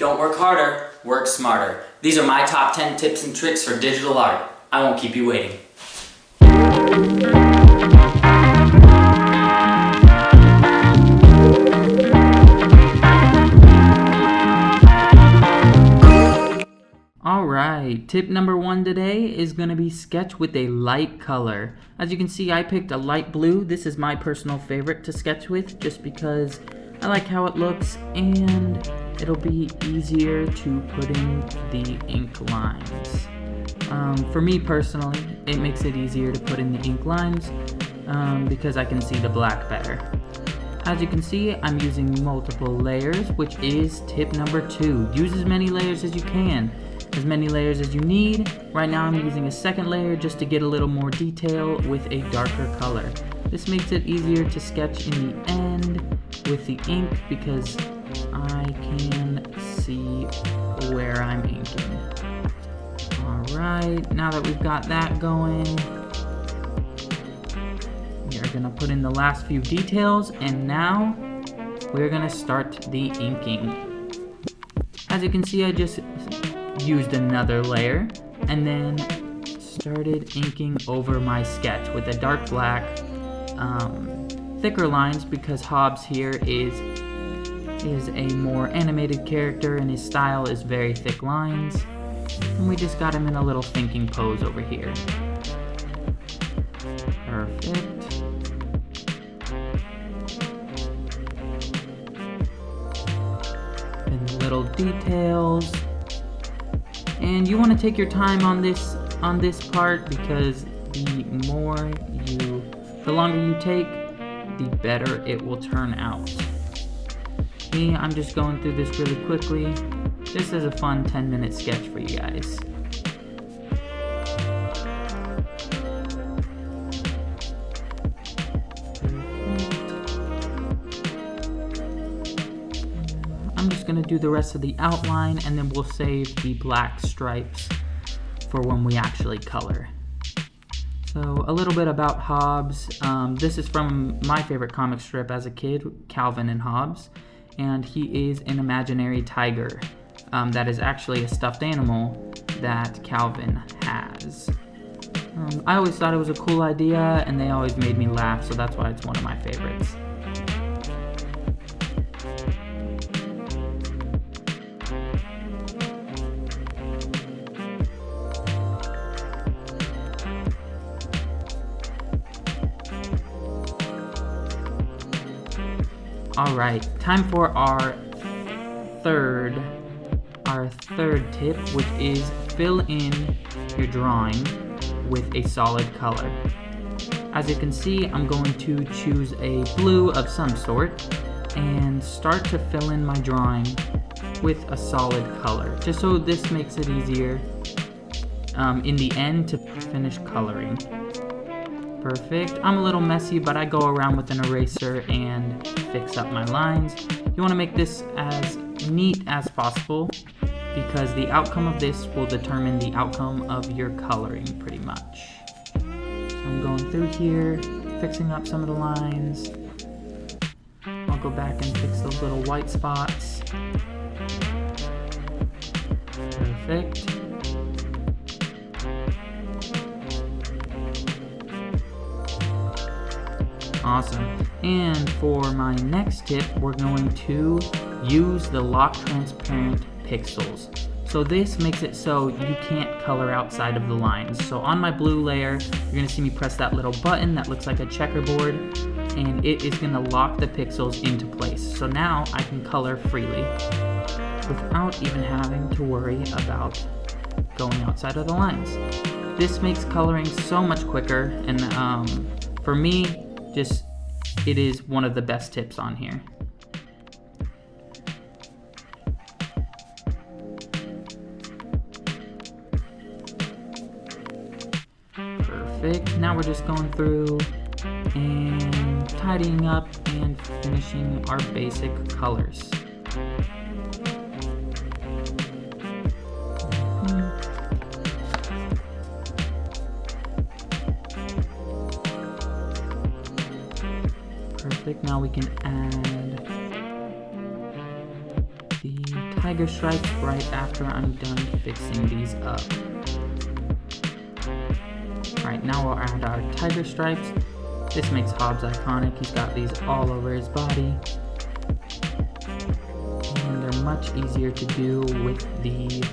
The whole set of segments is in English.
don't work harder, work smarter. These are my top 10 tips and tricks for digital art. I won't keep you waiting. Alright, tip number 1 today is going to be sketch with a light color. As you can see, I picked a light blue. This is my personal favorite to sketch with just because I like how it looks and it'll be easier to put in the ink lines. For me personally, it makes it easier to put in the ink lines because I can see the black better. As you can see, I'm using multiple layers, which is tip number 2. Use as many layers as you can. As many layers as you need. Right now I'm using a second layer just to get a little more detail with a darker color. This makes it easier to sketch in the end with the ink because I can see where I'm inking. Alright, now that we've got that going, we are going to put in the last few details, and now we're going to start the inking. As you can see, I just used another layer and then started inking over my sketch with a dark black, thicker lines because Hobbs here is a more animated character and his style is very thick lines, and we just got him in a little thinking pose over here. Perfect. And little details. And you want to take your time on this part because the longer you take, the better it will turn out. Me, I'm just going through this really quickly, just as a fun 10-minute sketch for you guys. I'm just going to do the rest of the outline and then we'll save the black stripes for when we actually color. So a little bit about Hobbs. This is from my favorite comic strip as a kid, Calvin and Hobbes, and he is an imaginary tiger that is actually a stuffed animal that Calvin has. I always thought it was a cool idea and they always made me laugh, so that's why it's one of my favorites. Alright, time for our third tip, which is fill in your drawing with a solid color. As you can see, I'm going to choose a blue of some sort and start to fill in my drawing with a solid color, just so this makes it easier in the end to finish coloring. Perfect. I'm a little messy, but I go around with an eraser and fix up my lines. You want to make this as neat as possible because the outcome of this will determine the outcome of your coloring pretty much. So I'm going through here, fixing up some of the lines. I'll go back and fix those little white spots. Perfect. Awesome. And for my next tip, we're going to use the lock transparent pixels. So this makes it so you can't color outside of the lines. So on my blue layer, you're going to see me press that little button that looks like a checkerboard, and it is going to lock the pixels into place. So now I can color freely without even having to worry about going outside of the lines. This makes coloring so much quicker, and for me, it is one of the best tips on here. Perfect. Now we're just going through and tidying up and finishing our basic colors. Perfect. Now we can add the tiger stripes right after I'm done fixing these up. Alright, now we'll add our tiger stripes. This makes Hobbs iconic. He's got these all over his body. And they're much easier to do with the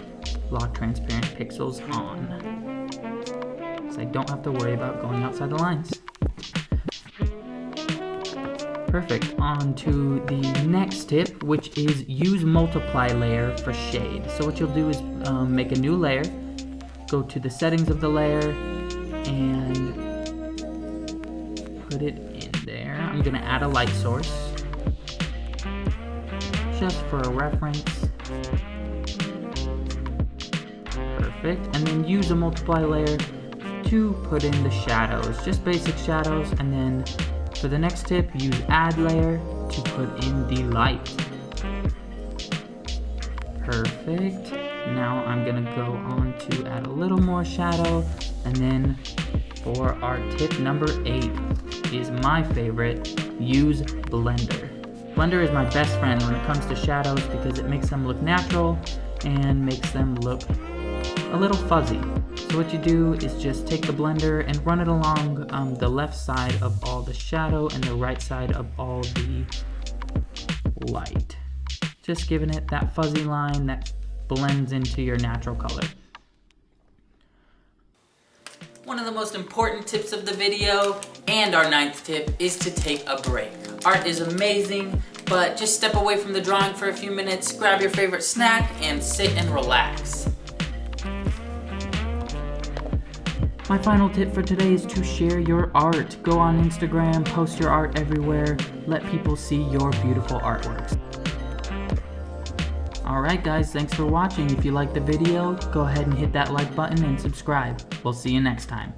Lock Transparent Pixels on. So I don't have to worry about going outside the lines. Perfect. On to the next tip, which is use multiply layer for shade. So what you'll do is make a new layer, go to the settings of the layer, and put it in there. I'm gonna add a light source, just for a reference. Perfect. And then use a multiply layer to put in the shadows, just basic shadows, and then for the next tip, use add layer to put in the light. Perfect. Now I'm gonna go on to add a little more shadow, and then for our tip number 8 is my favorite, use Blender. Blender is my best friend when it comes to shadows because it makes them look natural and makes them look a little fuzzy. So what you do is just take the blender and run it along the left side of all the shadow and the right side of all the light. Just giving it that fuzzy line that blends into your natural color. One of the most important tips of the video, and our 9th tip, is to take a break. Art is amazing, but just step away from the drawing for a few minutes, grab your favorite snack, and sit and relax. My final tip for today is to share your art. Go on Instagram, post your art everywhere, let people see your beautiful artworks. Alright guys, thanks for watching. If you liked the video, go ahead and hit that like button and subscribe. We'll see you next time.